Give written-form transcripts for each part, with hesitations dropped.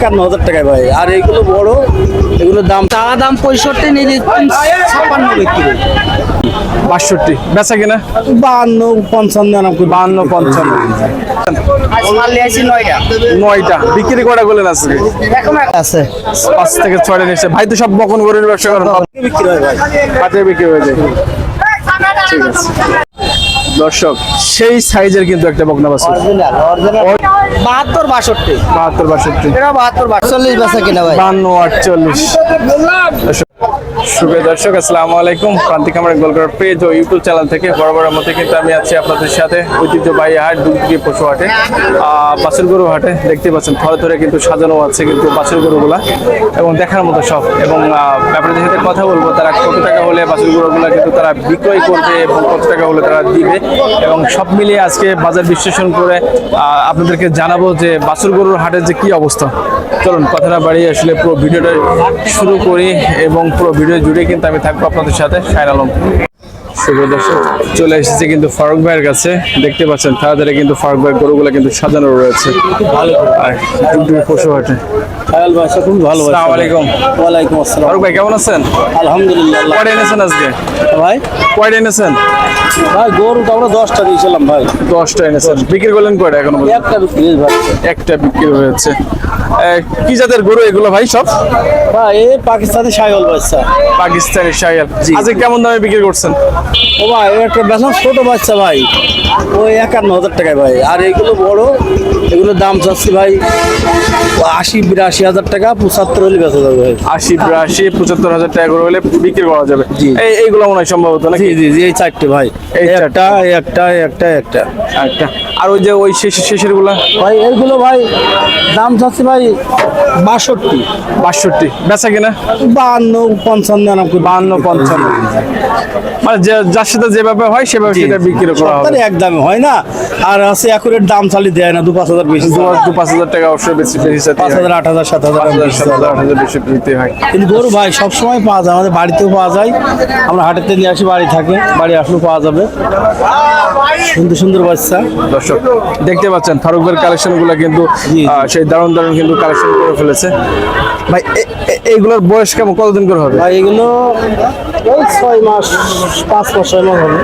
51,000 টাকায় ভাই। আর এগুলো বড়, এগুলোর দাম টাকা দাম 65, নিয়ে 56 বিক্রি। 62 বেচা কিনা 52, 55, 52 55 9টা বিক্রি করা করলেন আজকে আছে 5 থেকে 6টা নিচ্ছে ভাই। তো সব বকন গরুর ব্যবসা করেন, বিক্রি হয় ভাই। হাটে বিক্রি হয়ে যায়। ঠিক আছে দর্শক, সেই সাইজের কিন্তু একটা বকনা বাছুর, অরিজিনাল 72, 62, 72 62 এটা 72, 42 বেচা কিনা ভাই। 52 48। শুভ দর্শক, আসসালামু আলাইকুম। প্রান্তিক আমার গোলঘর পেজ ও ইউটিউব চ্যানেল থেকে বরাবরের মতো কিন্তু আমি আছি আপনাদের সাথে ঐতিহ্যবাহী হাট দুর্গি পশু হাটে, বাছুর গরু হাটে। দেখতে পাচ্ছেন থরে থরে কিন্তু সাজানো আছে কিন্তু বাছুর গরুগুলা, এবং দেখার মতো সব। এবং ব্যাপারীদের সাথে কথা বলবো তারা কত টাকা হলে বাছুর গরুগুলা কিন্তু তারা বিক্রয় করবে এবং কত টাকা হলে তারা দিবে, এবং সব মিলিয়ে আজকে বাজার বিশ্লেষণ করে আপনাদেরকে জানাবো যে বাছুর গরুর হাটের যে কি অবস্থা। চলুন কথা না বাড়িয়ে আসলে পুরো ভিডিওটা শুরু করি, এবং পুরো ভিডিও জুড়ে কিন্তু আমি থাকবো আপনাদের সাথে। শাহিন আলম। শুভ দর্শক, চলে এসেছে কিন্তু ফারুক ভাইয়ের কাছে। দেখতে পাচ্ছেন তাড়াতাড়ি কিন্তু ফারুক ভাইয়ের গরুগুলো কিন্তু সাজানো রয়েছে আর ডুগডুগি পশু হাটে। খুব ভালো। আসসালামু আলাইকুম। ওয়ালাইকুম আসসালাম। ফারুক ভাই কেমন আছেন? আলহামদুলিল্লাহ। কয়টা এনেছেন আজকে ভাই কয়টা এনেছেন? ভাই গরু তো আমরা 10টা দিয়েছিলাম ভাই। 10টা এনেছেন। বিক্রি করলেন কয়টা এখনো? একটা বিক্রি ভাই। একটা বিক্রি হয়েছে। কি জাতের গরু এগুলো ভাই? সব ভাই এই পাকিস্তানি শাহিওয়াল বাচ্চা। পাকিস্তানি শাহিওয়াল। আজকে কেমন দামে বিক্রি করছেন? ও ভাই একটা বেসন ছোট বাচ্চা ভাই, ওই 51,000 টাকায় ভাই। আর এগুলো বড়, এগুলোর দাম চাচ্ছি ভাই 80-82 হাজার টাকা। 75 হলে বেচা যাবে ভাই। 80-82-75 হাজার টাকা করে হলে বিক্রি করা যাবে। এইগুলো মনে হয় সম্ভবত নাকি? জি জি জি, এই 4টে ভাই। এই একটা একটা একটা একটা একটা। আর ওই যে ওই শেষের গুলা ভাই, এইগুলো ভাই দাম চাচ্ছি ভাই 62, 62 বেচা কিনা 52, 55, 52 55। মানে যার সাথে যেভাবে হয় সেভাবে সেটা বিক্রি করা হবে। একদমই হয় না। আর আছে অ্যাকুরেট দাম চালি দেয় না, 2-5 হাজার বেশি। 2-5 হাজার টাকা অবশ্যই বেশি 5,000, 8,000, 7,000 বেশি দিতে হয়। কিন্তু গরু ভাই সবসময় পাওয়া যায়, আমাদের বাড়িতেও পাওয়া যায়। আমরা হাটেতে নিয়ে আসি, বাড়ি থাকে, বাড়ি আসলেও পাওয়া যাবে। সুন্দর সুন্দর বাচ্চা। দর্শক দেখতে পাচ্ছেন ফারুক ভাইয়ের কালেকশন গুলো কিন্তু সেই দারুণ দারুণ কিন্তু কালেকশন করে ফেলেছে ভাই। এইগুলোর বয়স কেমন, কতদিন করে হবে ভাই? এগুলো ওই 6 মাস, 5 মাস, 6 মাস হবে।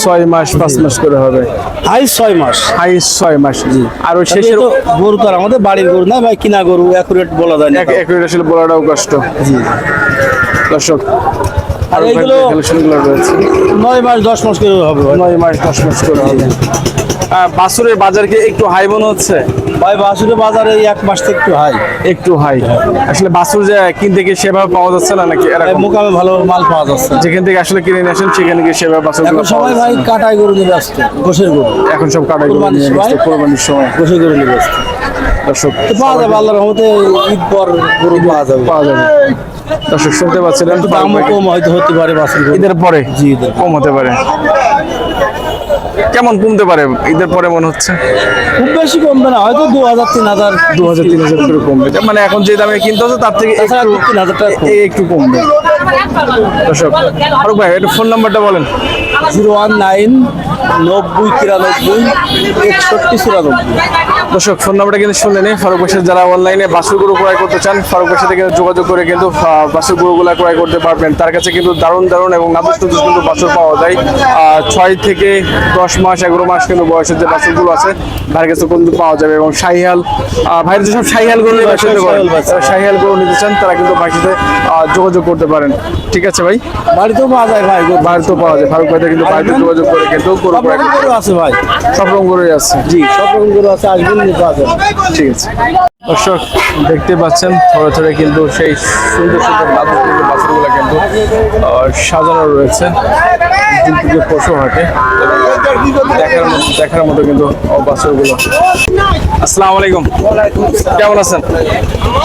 6 মাস 5 মাস করে হবে। হাই 6 মাস, হাই 6 মাস। জি। আর ওই শেষের গরু তো আর আমাদের বাড়ির গরু না ভাই, কিনা গরু, অ্যাকুরেট বলা যায় না। অ্যাকুরেট আসলে বলাটাও কষ্ট। জি দর্শক, আর এইগুলো কালেকশনগুলো রয়েছে 9 মাস 10 মাস করে হবে। 9 মাস 10 মাস করে হবে। বাছুরের বাজার কি একটু হাই মনে হচ্ছে ভাই? বাছুরের বাজারে 1 মাস থেকে একটু হাই। একটু হাই। আসলে বাছুর যে কিনতে গিয়ে সেভাবে পাওয়া যাচ্ছে না নাকি? মোকামে ভালো মাল পাওয়া যাচ্ছে। যেখান থেকে আসলে কিনে নিয়ে আসেন সেখানে গিয়ে সেভাবে বাছুর সবাই ভাই কাটাই গরু নিয়ে ব্যস্ত, গোশের গরু। এখন সব কাটাই গরু নিয়ে ব্যস্ত, কোরবানির সময় গোশের গরু নিয়ে ব্যস্ত। দর্শক পাওয়া যাবে আল্লাহর রহমতে, ঈদ পর গরু পাওয়া যাবে। দর্শক শুনতে পাচ্ছিলেন, দামও কম হয়তো হতে পারে বাছুর গরু। ঈদের পরে জি কম হতে পারে। কেমন কমতে পারে ঈদের পরে মনে হচ্ছে? খুব বেশি কমবে না, হয়তো 2,000, 3,000 করে কমবে। মানে এখন যে দামে কিনতে হচ্ছে তার থেকে একটু 3,000 টাকা একটু কমবে। দর্শক ফারুক ভাই একটু ফোন নাম্বারটা বলেন। 019 90 93 61 94। দর্শক ফোন নাম্বারটা কিন্তু শুনে নেই। ফারুক ভাইয়ের যারা অনলাইনে বাছুর গরু ক্রয় করতে চান, ফারুক ভাইয়ের সাথে কিন্তু যোগাযোগ করে কিন্তু বাছুর গরুগুলো ক্রয় করতে পারবেন। তার কাছে কিন্তু দারুণ দারুণ এবং নাদুস নাদুস কিন্তু বাছুর পাওয়া যায়। 6 থেকে 10 মাস 11 মাস কিন্তু বয়সের যে বাছুরগুলো আছে তার কাছে কিন্তু পাওয়া যাবে। এবং শাহিয়াল ভাইয়ের যেসব শাহিয়াল গরু শাহিয়াল গরু নিতে চান তারা কিন্তু ভাইয়ের সাথে যোগাযোগ করতে পারেন। ঠিক আছে ভাই, বাড়িতেও পাওয়া যায় ভাই, বাড়িতেও পাওয়া যায়। ফারুক ভাইদের কিন্তু বাড়িতে যোগাযোগ করে কিন্তু গরু আছে ভাই, সব রকম গরুই আছে। জি সব রকম গরু আছে, আসবেন নিতে পাওয়া যাবে। ঠিক আছে দর্শক দেখতে পাচ্ছেন থরে থরে কিন্তু সেই সুন্দর সুন্দর নাদুস কিন্তু বাছুরগুলো কিন্তু সাজানো রয়েছে দুর্গি পশু হাটে। দেখার মতো কিন্তু বাছুরগুলো। আসসালামু আলাইকুম, কেমন আছেন?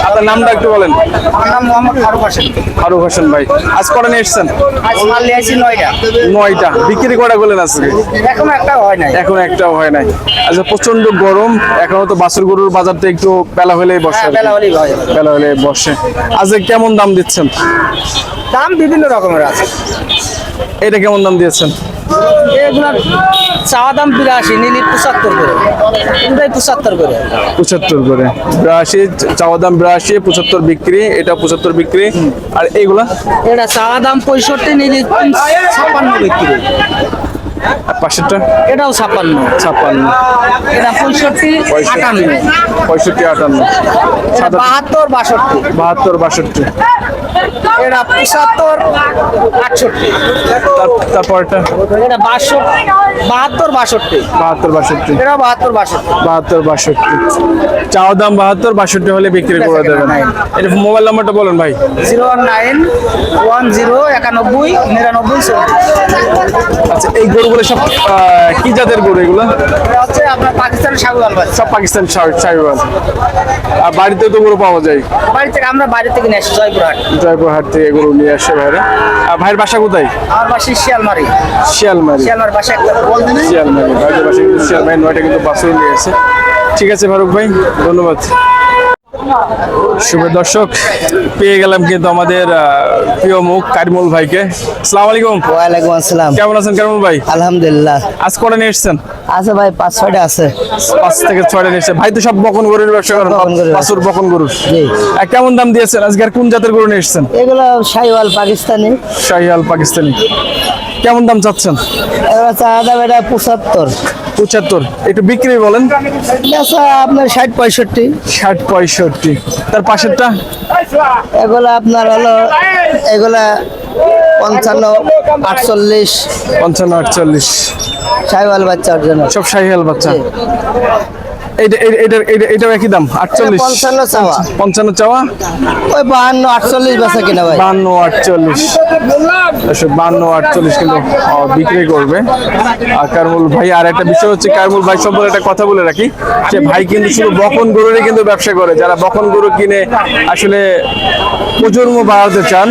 আপনার নামটা একটু বলেন। আমার নাম মোহাম্মদ ফারুক হোসেন। ফারুক হোসেন ভাই, আজ কটা নিয়ে এসছেন? আজ মাল নিয়ে আসি 9টা। 9টা বিক্রি কটা করলেন আজকে? এখনো একটাও হয় নাই। এখন একটাও হয় নাই। আচ্ছা প্রচন্ড গরম, এখনো তো বাছুর গরুর বাজারটা একটু বেলা হলেই বসে, বেলা হলেই বসে। আজকে কেমন দাম দিচ্ছেন? দাম বিভিন্ন রকমের আছে। এটা কেমন দাম দিয়েছেন? এগুলার চাওয়া দাম 82, নিলি 75 করে, দুটাই 75 করে। 75 করে, 82 চাওয়া দাম, 82, 75 বিক্রি, এটা 75 বিক্রি। আর এইগুলা এটা চাওয়া দাম 65, নিলি 56 বিক্রি। পাশেরটা এটাও 56, 56, এটা 65, 58, 65, 58, এটা 72, 62, 72, 62। এটা 75, 68, তারপরটা এটা 72, 62, 72, 62, এটা 72, 62। 72, 62। চাওয়া দাম 72, 62 হলে বিক্রি করে দেবেন। এটা মোবাইল নাম্বারটা বলেন ভাই। 019 10 91 99 40। আচ্ছা, এই গরুগুলো সব কি জাতের গরু এগুলো? এটা হচ্ছে আপনার পাকিস্তানের সাগওয়াল ভাই। সব পাকিস্তান শাহিওয়াল। আর বাড়িতে তো গরু পাওয়া যায়, বাড়ি থেকে আমরা বাইরে থেকে নিয়ে আসি জয়পুরহাট। জয়পুরহাট থেকে গরু নিয়ে আসে ভাইরা। আর ভাইয়ের বাসা কোথায়? আমার বাসি শিয়ালমারি। শিয়ালমারি। শিয়ালমারি বাসা একটা শিয়ালমারি, ভাইয়ের বাসা কিন্তু শিয়ালমারি, নয়টা কিন্তু বাছুর নিয়ে এসে। ঠিক আছে ফারুক ভাই, ধন্যবাদ। শুভ দর্শক, পেয়ে গেলাম কিন্তু আমাদের প্রিয় মুখ কারিমুল ভাইকে। আসসালামু আলাইকুম। ওয়ালাইকুম আসসালাম। কেমন আছেন কারিমুল ভাই? আলহামদুলিল্লাহ। আজ কটা নিয়ে এসছেন? আছে ভাই 5-6টা আছে। 5 থেকে 6টা নিয়ে এসছেন। ভাই তো সব বকন গরুর ব্যবসা করেন, বকন গরুর। বাছুর বকন গরু। জি। কেমন দাম দিয়েছেন আজকে? আর কোন জাতের গরু নিয়ে এসছেন? এগুলো শাহিওয়াল পাকিস্তানি। শাহিওয়াল পাকিস্তানি। কেমন দাম চাচ্ছেন? এগুলো চাওয়া দাম এটা 75। 75। একটু বিক্রি বলেন। বেচা আপনার 60-65। 60-65। তার পাশেরটা এগুলো আপনার হলো এগুলা 55-48। 55-48। শাহিওয়াল বাচ্চা অরিজিনাল। সব শাহিওয়াল বাচ্চা। এটাও একই দাম 48। 55 চাওয়া। 55 চাওয়া। ওই 52-48 বেচা কিনা ভাই। 52-48। 52-48 কিন্তু বিক্রি করবে। আর কারমুল ভাই, আর একটা বিষয় হচ্ছে কারমুল ভাই সম্পর্কে একটা কথা বলে রাখি, যে ভাই কিন্তু শুধু বকন গরুরই কিন্তু ব্যবসা করে। যারা বকন গরু কিনে আসলে প্রজন্ম বাড়াতে চান,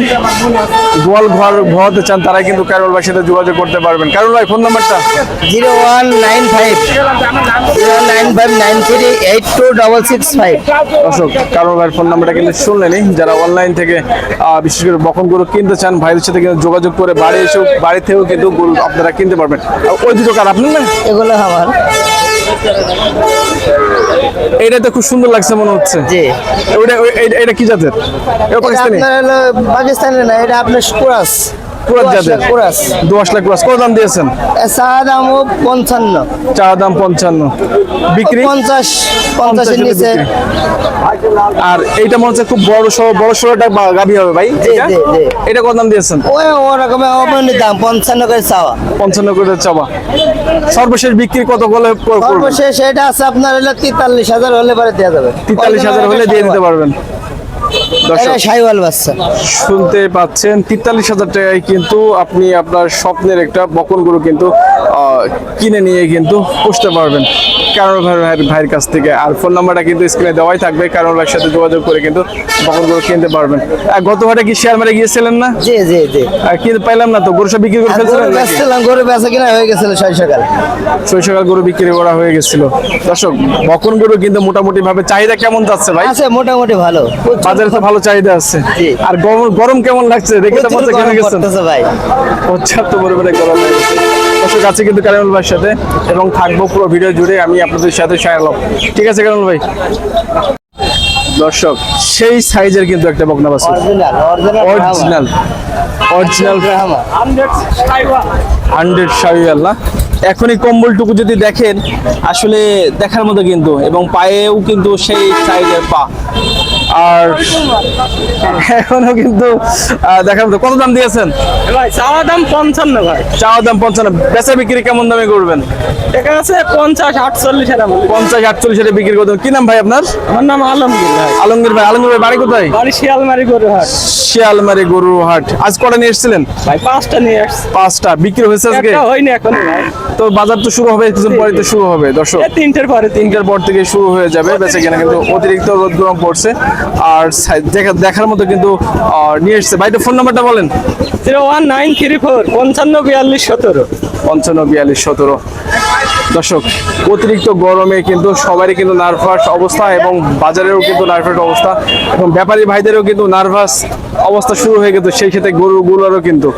গোয়াল ঘর ভরাতে চান, তারা কিন্তু কারমুল ভাইয়ের সাথে যোগাযোগ করতে পারবেন। কারমুল ভাই ফোন নাম্বারটা 0195 09593826665। দর্শক, কারমুল ভাইয়ের ফোন নাম্বারটা কিন্তু শুনলেনই। যারা অনলাইন থেকে বিশেষ করে বকন গরু কিনতে চান, ভাইদের সাথে কিন্তু যোগাযোগ করে বাড়ি থেকেও কিন্তু গরু আপনারা কিনতে পারবেন। ওই দুটো কার আপনার না? এগুলো আমার। এটা তো খুব সুন্দর লাগছে মনে হচ্ছে। জি। এটা কি জাতের? এটা পাকিস্তানি। আপনার হলো পাকিস্তানের না, এটা আপনার কুরাস। কুরাস জাতের। কুরাস। 10 লাখ কুরাস। কত দাম দিয়েছেন? চাওয়া দাম 55। চা দাম 55, বিক্রি 50 এর নিচে। আর এইটা মনে হচ্ছে খুব বড় সড়োটা গাভী হবে ভাই। জি, জি, জি। এটা কত দাম দিয়েছেন? ওই ওরকম অপনের দাম 55 করে চাওয়া। 55 করে চাওয়া। সর্বশেষ বিক্রি কত বলে করবেন? সর্বশেষ এটা আছে আপনার হলো 43,000 হলে পরে দেওয়া যাবে। 43,000 হলে দিয়ে দিতে পারবেন। এটা দর্শক শাহিওয়াল বাচ্চা। শুনতে পাচ্ছেন, 43,000 টাকায় কিন্তু আপনি আপনার স্বপ্নের একটা বকন গরু কিন্তু কিনে নিয়ে কিন্তু পুষতে পারবেন কারণ ভাইয়ের কাছ থেকে। আর ফোন নাম্বারটা কিন্তু স্ক্রিনে দেওয়াই থাকবে, কারণ ভাইয়ের সাথে যোগাযোগ করে কিন্তু বকন গরু কিনতে পারবেন। আর গত হাটে কি শেয়ারমারে গিয়েছিলেন না? জি জি জি। কিন্তু পাইলাম না তো, গরু সব বিক্রি করে ফেলছিলেন নাকি? বেচছিলাম, গরু বেচা কিনা হয়ে গেছিল সকাল। সকাল গরু বিক্রি করা হয়ে গেছিল। দর্শক, বকন গরু কিন্তু মোটামুটি ভাবে চাহিদা কেমন যাচ্ছে ভাই? আছে মোটামুটি ভালো। বাজারে তো ভালো চাহিদা আছে। জি। আর গরম কেমন লাগছে? দেখে তো মনে কেমন গেছেন ভাই। পর্যাপ্ত পরিমাণে গরম লাগছে। দর্শক আছে কিন্তু কারিমুল ভাইয়ের সাথে, এবং থাকবো পুরো ভিডিও জুড়ে আমি আপনাদের সাথে শেয়ার করলাম। ঠিক আছে কারিমুল ভাই। দর্শক, সেই সাইজের কিন্তু একটা বকনা বাছুর, অরিজিনাল 100 শাহিওয়াল না। এখনই কম্বলটুকু যদি দেখেন, আসলে দেখার মতো কিন্তু, এবং পায়েও কিন্তু সেই সাইজের পা। আর এখনো কিন্তু দেখার মতো। কত দাম দিয়েছেন ভাই? চাওয়া দাম 55 ভাই। চাওয়া দাম 55। বেচা বিক্রি কেমন দামে করবেন? এখানে আছে 50-48 এর দাম। 50-48 এর বিক্রি করবেন। কি নাম ভাই আপনার? আমার নাম আলমগীর ভাই। আলমগীর ভাই। আলমগীর ভাই বাড়ি কোথায়? বাড়ি শিয়ালমারি গরুহাট। শিয়ালমারি গরুহাট। আজ কটা নিয়ে এসেছিলেন? ভাই 5টা নিয়ে আসছি। 5টা বিক্রি হয়েছে আজকে? একটা হয়নি এখন ভাই। তো বাজার তো শুরু হবে কিছুদিন পরে, তো শুরু হবে দর্শক। 3টার পরে 3টার পর থেকে শুরু হয়ে যাবে বেচা কেনা, কিন্তু অতিরিক্ত রোদ গরম পড়ছে। আর দেখার মতো কিন্তু নিয়ে এসছে। ভাই, ফোন নাম্বারটা বলেন। 01934 5542 17। 5542 17। দর্শক, অতিরিক্ত গরমে কিন্তু সবারই কিন্তু নার্ভাস অবস্থা, এবং বাজারেও কিন্তু নার্ভাস অবস্থা, এবং ব্যাপারী ভাইদেরও কিন্তু নার্ভাস অবস্থা শুরু হয়ে গেছে। সেই সাথে গরুগুলোরও কিন্তু